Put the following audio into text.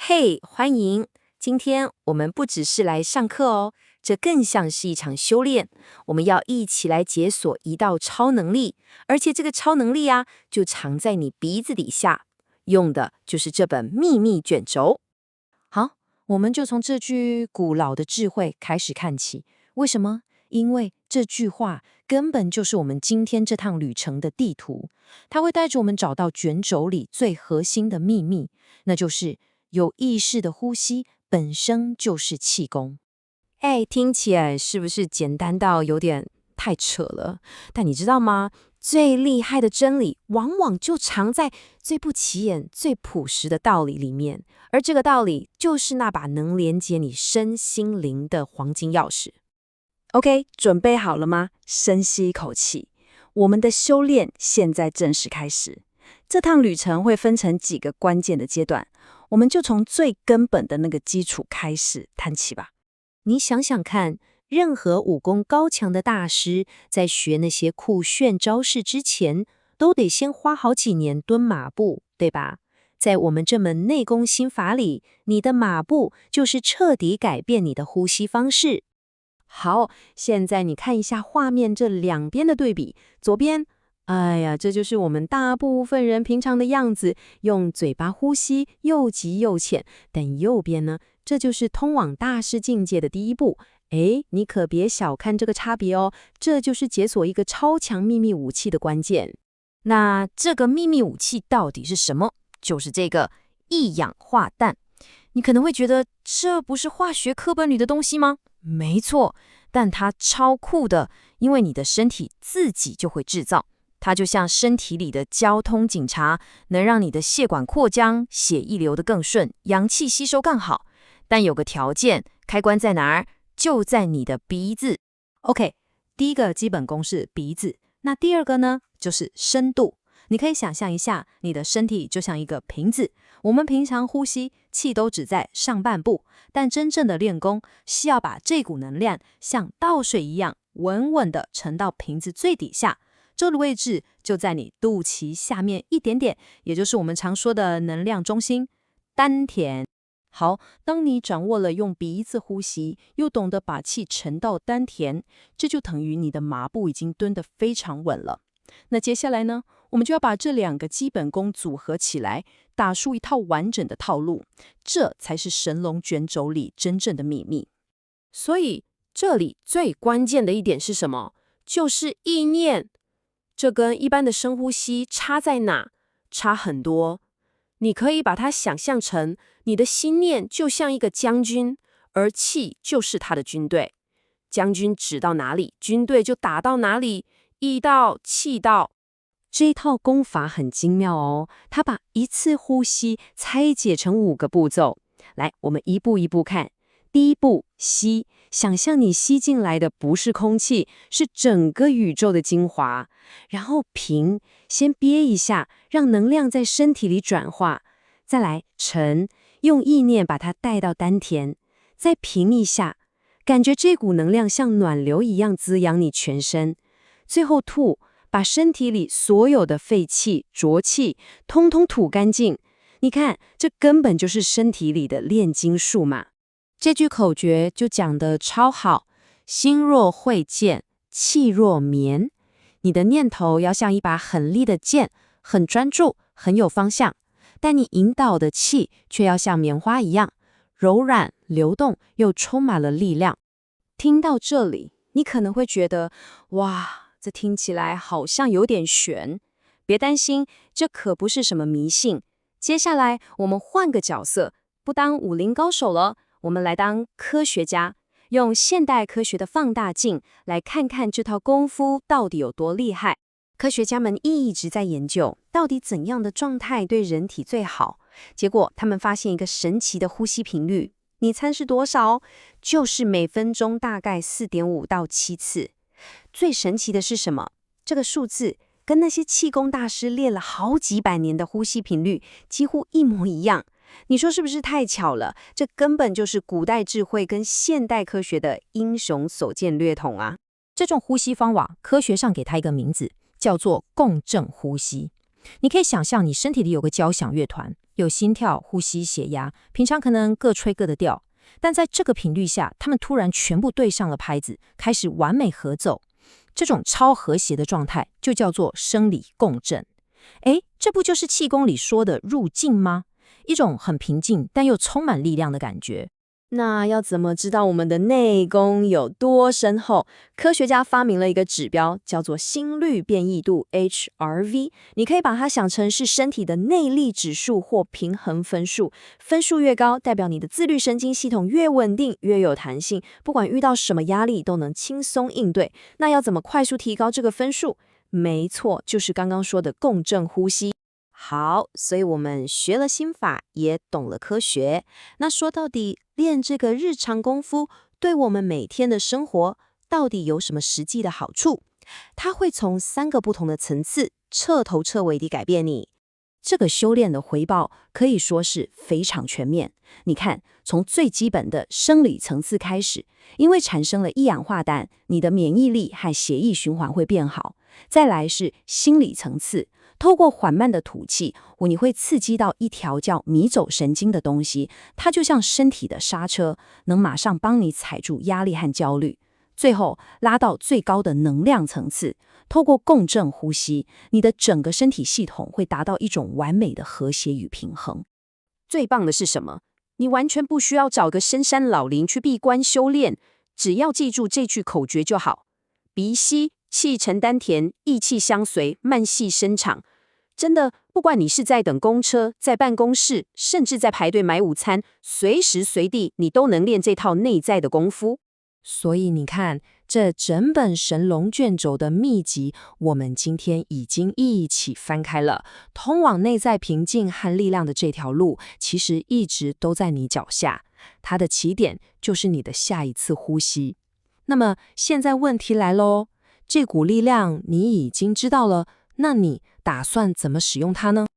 嘿，欢迎！今天我们不只是来上课哦，这更像是一场修炼。我们要一起来解锁一道超能力，而且这个超能力啊，就藏在你鼻子底下，用的就是这本秘密卷轴。好，我们就从这句古老的智慧开始看起。为什么？因为这句话根本就是我们今天这趟旅程的地图，它会带着我们找到卷轴里最核心的秘密，那就是有意识的呼吸本身就是气功。哎，听起来是不是简单到有点太扯了？但你知道吗？最厉害的真理，往往就藏在最不起眼、最朴实的道理里面，而这个道理，就是那把能连接你身心灵的黄金钥匙。OK，准备好了吗？深吸一口气，我们的修炼现在正式开始。这趟旅程会分成几个关键的阶段，我们就从最根本的那个基础开始谈起吧。你想想看，任何武功高强的大师，在学那些酷炫招式之前，都得先花好几年蹲马步，对吧？在我们这门内功心法里，你的马步就是彻底改变你的呼吸方式。好，现在你看一下画面这两边的对比，左边，哎呀，这就是我们大部分人平常的样子，用嘴巴呼吸，又急又浅。但右边呢，这就是通往大师境界的第一步。哎，你可别小看这个差别哦，这就是解锁一个超强秘密武器的关键。那这个秘密武器到底是什么？就是这个一氧化氮。你可能会觉得这不是化学课本里的东西吗？没错，但它超酷的，因为你的身体自己就会制造，它就像身体里的交通警察，能让你的血管扩张，血液流得更顺，氧气吸收更好。但有个条件，开关在哪儿？就在你的鼻子。OK，第一个基本功是鼻子，那第二个呢，就是深度。你可以想象一下，你的身体就像一个瓶子，我们平常呼吸，气都只在上半部，但真正的练功是要把这股能量像倒水一样，稳稳地沉到瓶子最底下。这个位置就在你肚脐下面一点点，也就是我们常说的能量中心——丹田。好，当你掌握了用鼻子呼吸，又懂得把气沉到丹田，这就等于你的马步已经蹲得非常稳了。那接下来呢，我们就要把这两个基本功组合起来，打出一套完整的套路，这才是神龙卷轴里真正的秘密。所以这里最关键的一点是什么？就是意念。这跟一般的深呼吸差在哪？差很多。你可以把它想象成你的心念就像一个将军，而气就是他的军队。将军指到哪里，军队就打到哪里，意到，气到。这一套功法很精妙哦，它把一次呼吸拆解成5个步骤。来，我们一步一步看。第一步，吸，想象你吸进来的不是空气，是整个宇宙的精华。然后平，先憋一下，让能量在身体里转化。再来沉，用意念把它带到丹田。再平一下，感觉这股能量像暖流一样滋养你全身。最后吐，把身体里所有的废气、浊气通通吐干净。你看，这根本就是身体里的炼金术嘛。这句口诀就讲得超好，心若会剑，气若绵。你的念头要像一把很利的剑，很专注，很有方向，但你引导的气却要像棉花一样，柔软、流动，又充满了力量。听到这里，你可能会觉得，哇，这听起来好像有点悬。别担心，这可不是什么迷信。接下来，我们换个角色，不当武林高手了，我们来当科学家，用现代科学的放大镜来看看这套功夫到底有多厉害。科学家们一直在研究，到底怎样的状态对人体最好。结果，他们发现一个神奇的呼吸频率，你猜是多少？就是每分钟大概4.5到7次。最神奇的是什么？这个数字跟那些气功大师练了好几百年的呼吸频率几乎一模一样。你说是不是太巧了？这根本就是古代智慧跟现代科学的英雄所见略同啊！这种呼吸方法，科学上给它一个名字，叫做共振呼吸。你可以想象你身体里有个交响乐团，有心跳、呼吸、血压，平常可能各吹各的调，但在这个频率下，他们突然全部对上了拍子，开始完美合奏。这种超和谐的状态就叫做生理共振。诶，这不就是气功里说的入静吗？一种很平静但又充满力量的感觉。那要怎么知道我们的内功有多深厚？科学家发明了一个指标，叫做心率变异度 HRV。你可以把它想成是身体的内力指数或平衡分数。分数越高，代表你的自律神经系统越稳定，越有弹性，不管遇到什么压力都能轻松应对。那要怎么快速提高这个分数？没错，就是刚刚说的共振呼吸。好，所以我们学了心法，也懂了科学。那说到底，练这个日常功夫，对我们每天的生活到底有什么实际的好处？它会从3个不同的层次，彻头彻尾地改变你。这个修炼的回报可以说是非常全面。你看，从最基本的生理层次开始，因为产生了一氧化氮，你的免疫力和血液循环会变好。再来是心理层次，透过缓慢的吐气，你会刺激到一条叫迷走神经的东西，它就像身体的刹车，能马上帮你踩住压力和焦虑。最后拉到最高的能量层次，透过共振呼吸，你的整个身体系统会达到一种完美的和谐与平衡。最棒的是什么？你完全不需要找个深山老林去闭关修炼，只要记住这句口诀就好：鼻吸，气沉丹田，意气相随，慢细深长。真的，不管你是在等公车，在办公室，甚至在排队买午餐，随时随地你都能练这套内在的功夫。所以你看，这整本神龙卷轴的秘籍，我们今天已经一起翻开了。通往内在平静和力量的这条路，其实一直都在你脚下。它的起点就是你的下一次呼吸。那么现在问题来咯，这股力量你已经知道了，那你打算怎么使用它呢？